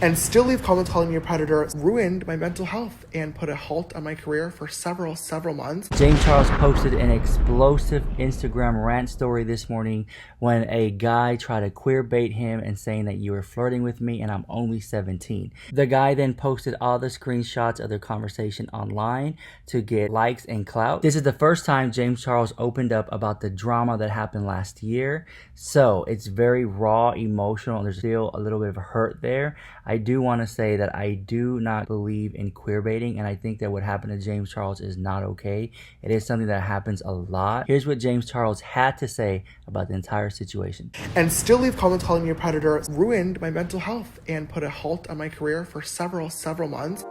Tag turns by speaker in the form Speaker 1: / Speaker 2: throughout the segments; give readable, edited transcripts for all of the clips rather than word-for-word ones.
Speaker 1: and still leave comments calling me a predator ruined my mental health and put a halt on my career for several months.
Speaker 2: James Charles posted an explosive Instagram rant story this morning when a guy tried to queer bait him and saying that you were flirting with me and I'm only 17. The guy then posted all the screenshots of their conversation online to get likes and clout. This is the first time James Charles opened up about the drama that happened last year, so it's very raw, emotional, and there's still a little bit of hurt there. I do want to say that I do not believe in queer baiting, and I think that what happened to James Charles is not okay. It is something that happens a lot. Here's what James Charles had to say about the entire situation.
Speaker 1: And still leave comments calling me a predator ruined my mental health and put a halt on my career for several months.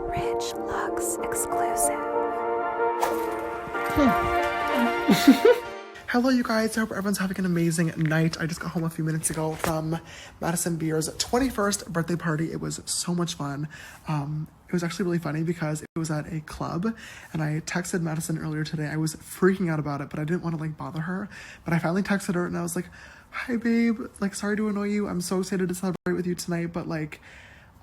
Speaker 3: Rich Lux exclusive.
Speaker 1: Hello you guys, I hope everyone's having an amazing night. I just got home a few minutes ago from Madison Beer's 21st birthday party. It was so much fun. It was actually really funny because it was at a club, and I texted Madison earlier today. I was freaking out about it, but I didn't want to like bother her. But I finally texted her and I was like, hi babe, like sorry to annoy you. I'm so excited to celebrate with you tonight, but like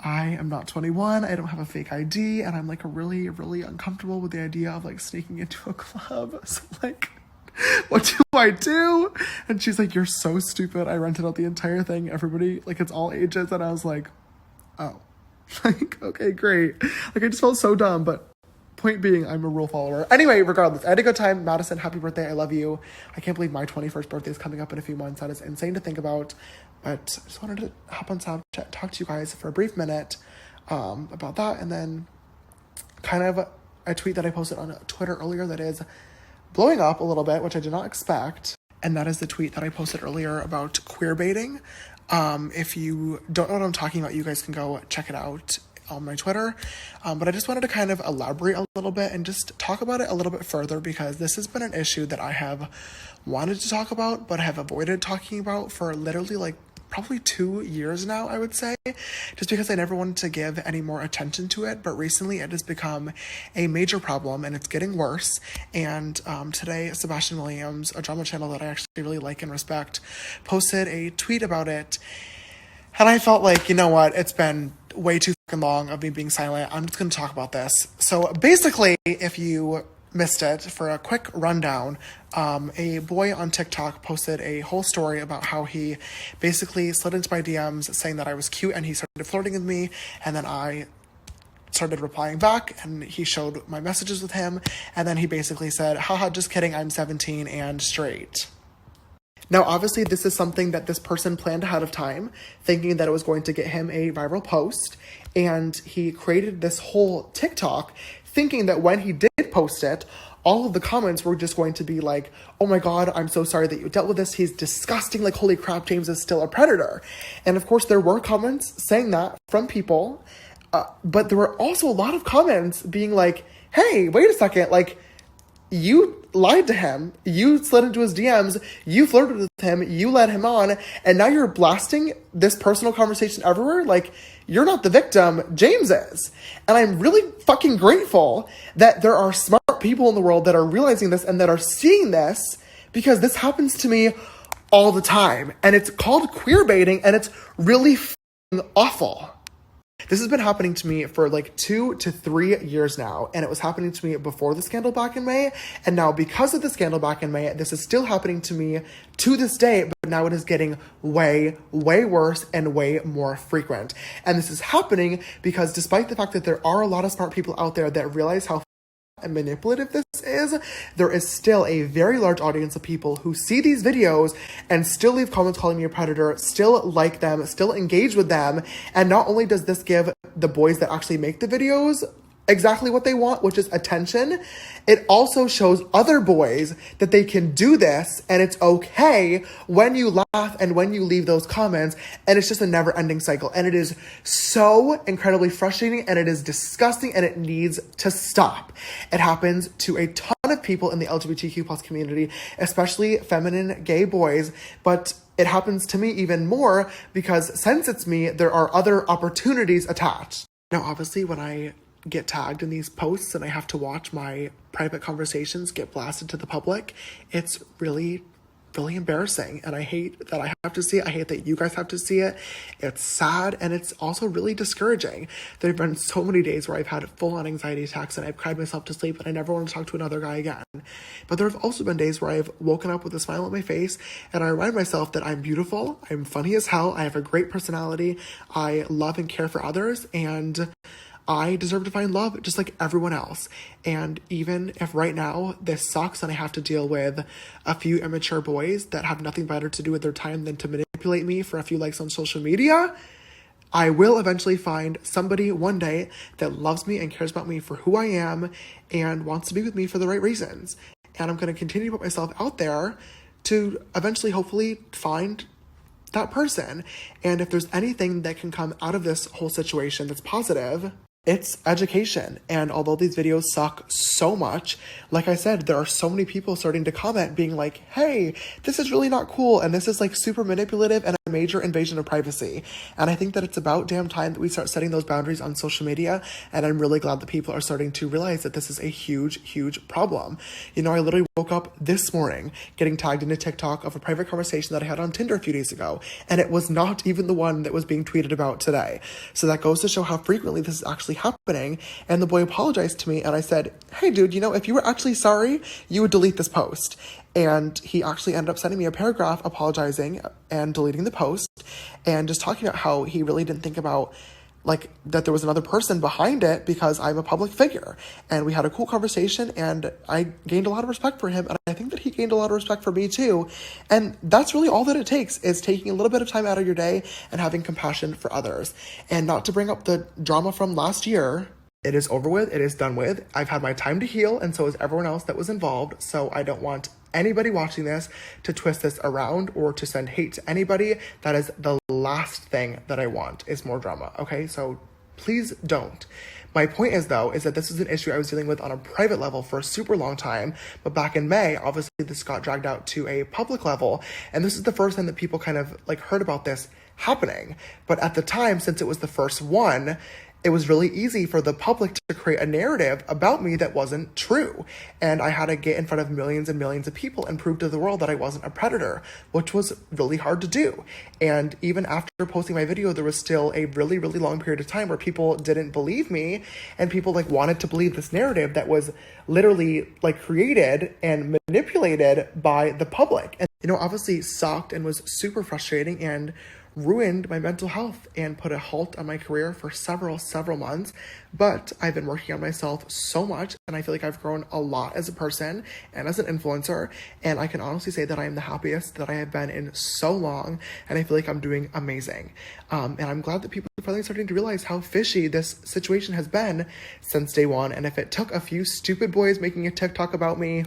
Speaker 1: I am not 21. I don't have a fake ID, and I'm like really uncomfortable with the idea of like sneaking into a club. So like, what do I do? And she's like, you're so stupid. I rented out the entire thing. Everybody, like, it's all ages. And I was like, oh, like, okay, great. Like, I just felt so dumb, but point being, I'm a rule follower. Anyway, regardless, I had a good time. Madison, happy birthday. I love you. I can't believe my 21st birthday is coming up in a few months. That is insane to think about. But I just wanted to hop on Snapchat, talk to you guys for a brief minute about that. And then kind of a tweet that I posted on Twitter earlier that is blowing up a little bit, which I did not expect. And that is the tweet that I posted earlier about queer baiting. If you don't know what I'm talking about, you guys can go check it out on my Twitter. But I just wanted to kind of elaborate a little bit and just talk about it a little bit further, because this has been an issue that I have wanted to talk about, but have avoided talking about for literally like probably 2 years now, I would say, just because I never wanted to give any more attention to it. But recently it has become a major problem and it's getting worse. And today, Sebastian Williams, a drama channel that I actually really like and respect, posted a tweet about it. And I felt like, you know what, it's been way too fucking long of me being silent. I'm just going to talk about this. So basically, if you missed it, for a quick rundown, a boy on TikTok posted a whole story about how he basically slid into my DMs saying that I was cute, and he started flirting with me, and then I started replying back, and he showed my messages with him, and then he basically said, haha, just kidding, I'm 17 and straight. Now, obviously, this is something that this person planned ahead of time, thinking that it was going to get him a viral post, and he created this whole TikTok thinking that when he did post it, all of the comments were just going to be like, oh my god, I'm so sorry that you dealt with this, he's disgusting, like holy crap, James is still a predator. And of course there were comments saying that from people, but there were also a lot of comments being like, hey, wait a second, like, you lied to him, you slid into his DMs, you flirted with him, you led him on, and now you're blasting this personal conversation everywhere? Like, you're not the victim, James is. And I'm really fucking grateful that there are smart people in the world that are realizing this and that are seeing this, because this happens to me all the time. And it's called queer baiting, and it's really fucking awful. This has been happening to me for like 2 to 3 years now, and it was happening to me before the scandal back in May, and now because of the scandal back in May, this is still happening to me to this day, but now it is getting way worse and way more frequent. And this is happening because despite the fact that there are a lot of smart people out there that realize how and manipulative this is, there is still a very large audience of people who see these videos and still leave comments calling me a predator, still like them, still engage with them. And not only does this give the boys that actually make the videos exactly what they want, which is attention, it also shows other boys that they can do this and it's okay when you laugh and when you leave those comments, and it's just a never-ending cycle. And it is so incredibly frustrating, and it is disgusting, and it needs to stop. It happens to a ton of people in the LGBTQ plus community, especially feminine gay boys, but it happens to me even more because since it's me, there are other opportunities attached. Now, obviously, when I get tagged in these posts and I have to watch my private conversations get blasted to the public, it's really really embarrassing, and I hate that I have to see it. I hate that you guys have to see it. It's sad, and it's also really discouraging. There have been so many days where I've had full-on anxiety attacks, and I've cried myself to sleep, and I never want to talk to another guy again. But there have also been days where I've woken up with a smile on my face, and I remind myself that I'm beautiful, I'm funny as hell, I have a great personality, I love and care for others, and I deserve to find love just like everyone else. And even if right now this sucks and I have to deal with a few immature boys that have nothing better to do with their time than to manipulate me for a few likes on social media, I will eventually find somebody one day that loves me and cares about me for who I am and wants to be with me for the right reasons. And I'm going to continue to put myself out there to eventually hopefully find that person. And if there's anything that can come out of this whole situation that's positive, it's education. And although these videos suck so much, like I said, there are so many people starting to comment being like, hey, this is really not cool, and this is like super manipulative and a major invasion of privacy. And I think that it's about damn time that we start setting those boundaries on social media, and I'm really glad that people are starting to realize that this is a huge, huge problem. You know, I literally woke up this morning getting tagged into TikTok of a private conversation that I had on Tinder a few days ago, and it was not even the one that was being tweeted about today. So that goes to show how frequently this is actually happening. And the boy apologized to me, and I said, hey dude, you know, if you were actually sorry, you would delete this post. And he actually ended up sending me a paragraph apologizing and deleting the post and just talking about how he really didn't think about like that there was another person behind it because I'm a public figure. And we had a cool conversation, and I gained a lot of respect for him, and I think that he gained a lot of respect for me too. And that's really all that it takes, is taking a little bit of time out of your day and having compassion for others. And not to bring up the drama from last year, it is over with, it is done with. I've had my time to heal, and so is everyone else that was involved. So I don't want anybody watching this to twist this around or to send hate to anybody. That is the last thing that I want, is more drama. Okay, so please don't. My point is, though, is that this is an issue I was dealing with on a private level for a super long time. But back in May, obviously this got dragged out to a public level. And this is the first time that people kind of like heard about this happening. But at the time, since it was the first one, it was really easy for the public to create a narrative about me that wasn't true. And I had to get in front of millions and millions of people and prove to the world that I wasn't a predator, which was really hard to do. And even after posting my video, there was still a really, really long period of time where people didn't believe me, and people like wanted to believe this narrative that was literally like created and manipulated by the public. And, you know, obviously sucked and was super frustrating and ruined my mental health and put a halt on my career for several months. But I've been working on myself so much, and I feel like I've grown a lot as a person and as an influencer, and I can honestly say that I am the happiest that I have been in so long, and I feel like I'm doing amazing. And I'm glad that people are finally starting to realize how fishy this situation has been since day one. And if it took a few stupid boys making a TikTok about me,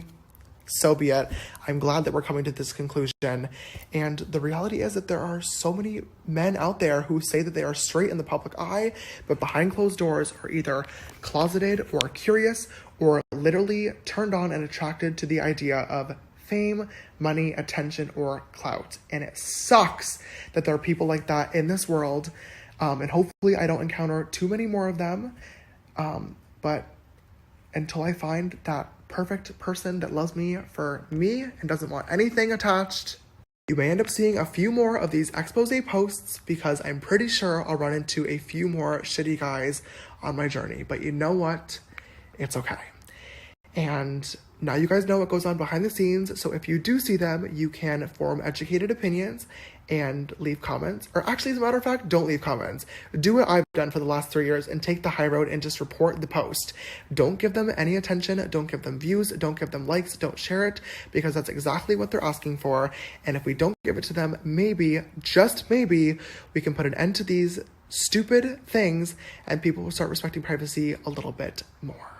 Speaker 1: so be it. I'm glad that we're coming to this conclusion. And the reality is that there are so many men out there who say that they are straight in the public eye, but behind closed doors are either closeted or curious or literally turned on and attracted to the idea of fame, money, attention, or clout. And it sucks that there are people like that in this world. And hopefully I don't encounter too many more of them. But until I find that perfect person that loves me for me and doesn't want anything attached, you may end up seeing a few more of these expose posts, because I'm pretty sure I'll run into a few more shitty guys on my journey. But you know what? It's okay. And now you guys know what goes on behind the scenes, so if you do see them, you can form educated opinions and leave comments. Or actually, as a matter of fact, don't leave comments. Do what I've done for the last 3 years and take the high road and just report the post. Don't give them any attention, don't give them views, don't give them likes, don't share it, because that's exactly what they're asking for. And if we don't give it to them, maybe, just maybe, we can put an end to these stupid things and people will start respecting privacy a little bit more.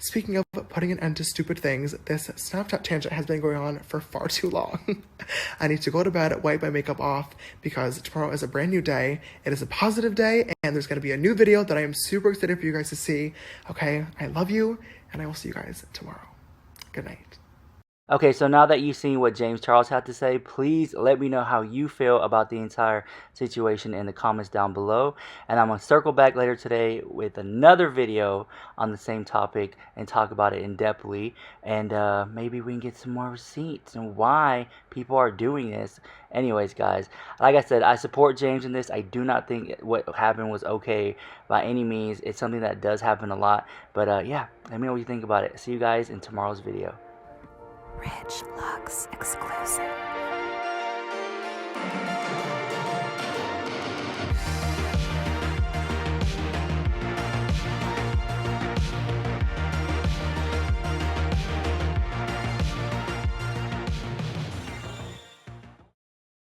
Speaker 1: Speaking of putting an end to stupid things, this Snapchat tangent has been going on for far too long. I need to go to bed, wipe my makeup off, because tomorrow is a brand new day. It is a positive day, and there's going to be a new video that I am super excited for you guys to see. Okay, I love you, and I will see you guys tomorrow. Good night.
Speaker 2: Okay, so now that you've seen what James Charles had to say, please let me know how you feel about the entire situation in the comments down below. And I'm going to circle back later today with another video on the same topic and talk about it in depthly. And maybe we can get some more receipts and why people are doing this. Anyways, guys, like I said, I support James in this. I do not think what happened was okay by any means. It's something that does happen a lot. But yeah, let me know what you think about it. See you guys in tomorrow's video.
Speaker 3: Rich Lux exclusive.